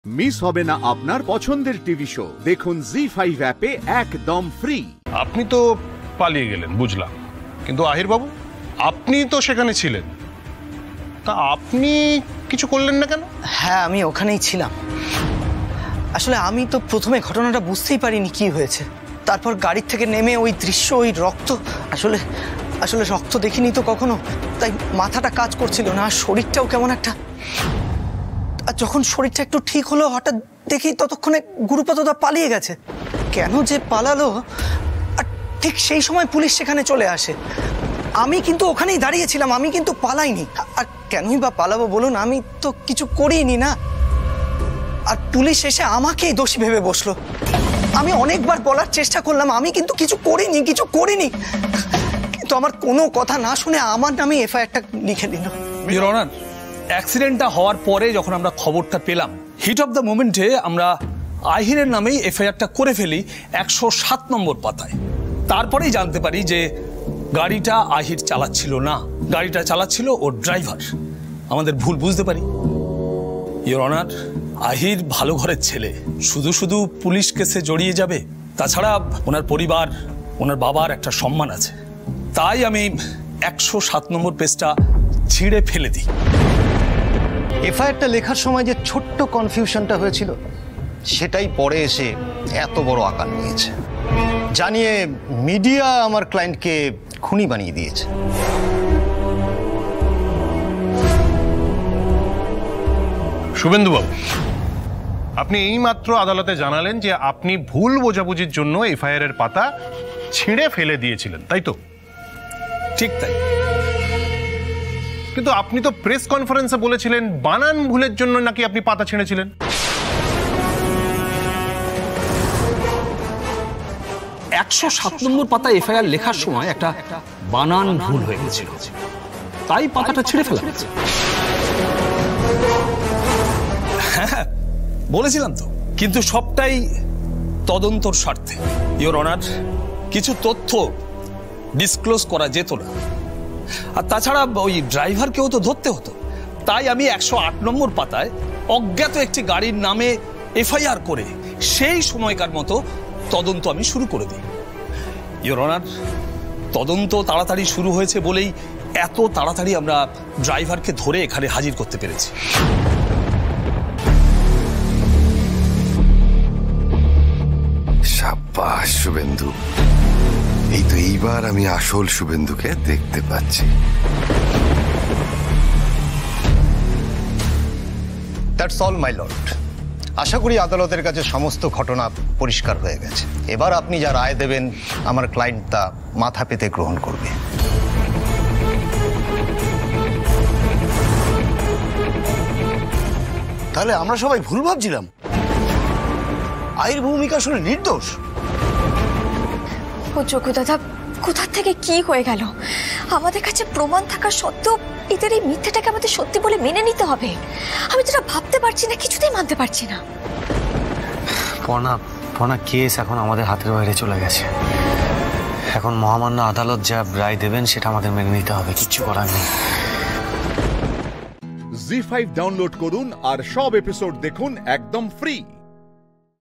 Miss হবে না আপনার পছন্দের টিভি শো। দেখুন জি5 অ্যাপে একদম ফ্রি। আপনি তো পালিয়ে গেলেন বুঝলাম, কিন্তু আহির বাবু আপনি তো সেখানে ছিলেন, তা আপনি কিছু করলেন না কেন? হ্যাঁ, আমি ওখানেই ছিলাম। আসলে আমি তো প্রথমে ঘটনাটা বুঝতেই পারিনি কি হয়েছে। তারপর গাড়ির থেকে নেমে ওই দৃশ্য, ওই রক্ত, আসলে আসলে রক্ত দেখিনি তো কখনো, তাই মাথাটা কাজ করছিল না, আর শরীরটাও কেমন একটা। আর যখন শরীরটা একটু ঠিক হলো, হঠাৎ দেখি ততক্ষণে গুরুপদদা পালিয়ে গেছে। কেন যে পালালো, আর ঠিক সেই সময় পুলিশ সেখানে চলে আসে। আমি কিন্তু ওখানেই দাঁড়িয়েছিলাম, আমি কিন্তু পালাইনি। আর কেনই বা পালাবো বলুন, আমি তো কিছু করিনি না। আর পুলিশ এসে আমাকেই দোষী ভেবে বসলো। আমি অনেকবার বলার চেষ্টা করলাম আমি কিন্তু কিছু করিনি, কিছু করিনি, কিন্তু আমার কোনো কথা না শুনে আমার নামে এফআইআরটা লিখে দিল। ইওর অনার, অ্যাক্সিডেন্টটা হওয়ার পরে যখন আমরা খবরটা পেলাম, হিট অফ দ্য মোমেন্টে আমরা আহিরের নামেই এফআইআরটা করে ফেলি 107 নম্বর পাতায়। তারপরেই জানতে পারি যে গাড়িটা আহির চালাচ্ছিল না, গাড়িটা চালাচ্ছিল ওর ড্রাইভার। আমাদের ভুল বুঝতে পারি। ইওর অনার, আহির ভালো ঘরের ছেলে, শুধু শুধু পুলিশ কেসে জড়িয়ে যাবে? তাছাড়া ওনার পরিবার, ওনার বাবার একটা সম্মান আছে, তাই আমি 107 নম্বর পেজটা ছিঁড়ে ফেলে দিই। এফআইআরটা লেখার সময় যে ছোট্ট কনফিউশনটা হয়েছিল, সেটাই পরে এসে এত বড় আকার নিয়েছে। জানিয়ে মিডিয়া আমার ক্লায়েন্টকে খুনি বানিয়ে দিয়েছে। শুভেন্দুবাবু, আপনি এইমাত্র আদালতে জানালেন যে আপনি ভুল বোঝাবুঝির জন্য এফআইআর এর পাতা ছিঁড়ে ফেলে দিয়েছিলেন, তাই তো? ঠিক তাই। কিন্তু আপনি তো প্রেস কনফারেন্সে বলেছিলেন বানান ভুলের জন্য নাকি আপনি পাতা ছিঁড়েছিলেন। 107 নম্বর পাতা এফআইআর লেখার সময় একটা বানান ভুল হয়ে গেছিল, তাই পাতাটা ছিঁড়ে ফেলা হয়েছে। হ্যাঁ, বলেছিলাম তো, কিন্তু সবটাই তদন্তর স্বার্থে। ইওর অনার, কিছু তথ্য ডিসক্লোজ করা যেত না, আর তাছাড়া ওই ড্রাইভারকেও তো ধরতে হতো, তাই আমি 108 নম্বর পাতায় অজ্ঞাত একটি গাড়ির নামে এফআইআর করে সেই সময়কার মতো তদন্ত আমি শুরু করে দিই। ইওর অনার, তদন্ত তাড়াতাড়ি শুরু হয়েছে বলেই এত তাড়াতাড়ি আমরা ড্রাইভারকে ধরে এখানে হাজির করতে পেরেছি। সাব্বাস শুভেন্দু, এই তো এইবার আমি আসল শুভেন্দুকে দেখতে পাচ্ছি। That's all my lord. আশা করি আদালতের কাছে সমস্ত ঘটনা পরিষ্কার হয়ে গেছে। এবার আপনি যা রায় দেবেন আমার ক্লায়েন্ট তা মাথা পেতে গ্রহণ করবে। তাহলে আমরা সবাই ভুল ভাবছিলাম, আহির ভূমিকা আসলে নির্দোষ। ও যোগ্য দাদা, কোথা থেকে কি হয়ে গেল? আমাদের কাছে প্রমাণ থাকা সত্ত্বেও এদের এই মিথ্যাটাকে আমাদের সত্যি বলে মেনে নিতে হবে। আমি যেটা ভাবতে পারছি না, কিছুতেই মানতে পারছি না। পনা কেস এখন আমাদের হাতের বাইরে চলে গেছে। এখন মহামান্য আদালত যা রায় দেবেন সেটা আমাদের মেনে নিতে হবে, কিচ্ছু করার নেই। জি5 ডাউনলোড করুন আর সব এপিসোড দেখুন একদম ফ্রি।